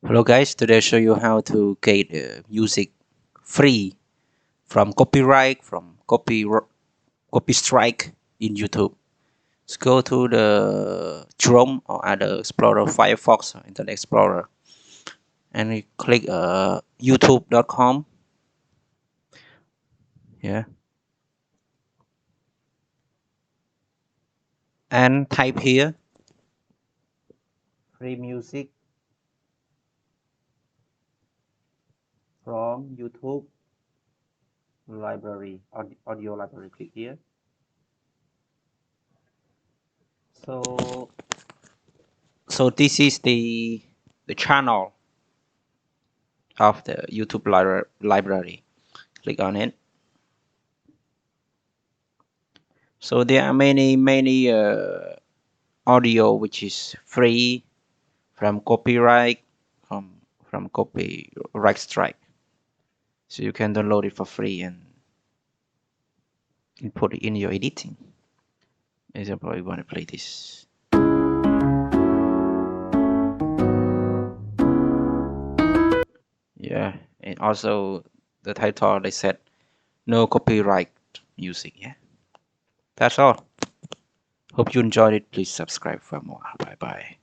Hello guys, today I show you how to get music free from copyright, from copy strike in YouTube. Let's go to the Chrome or other Explorer, Firefox or Internet Explorer, and we click youtube.com. Yeah, and type here free music from YouTube library, audio library. Click here. So this is the channel of the YouTube library. Click on it. So there are many audio which is free from copyright, from copyright strike. So you can download it for free and input it in your editing. Example, you want to play this. Yeah, and also the title they said no copyright music. Yeah, that's all. Hope you enjoyed it. Please subscribe for more. Bye bye.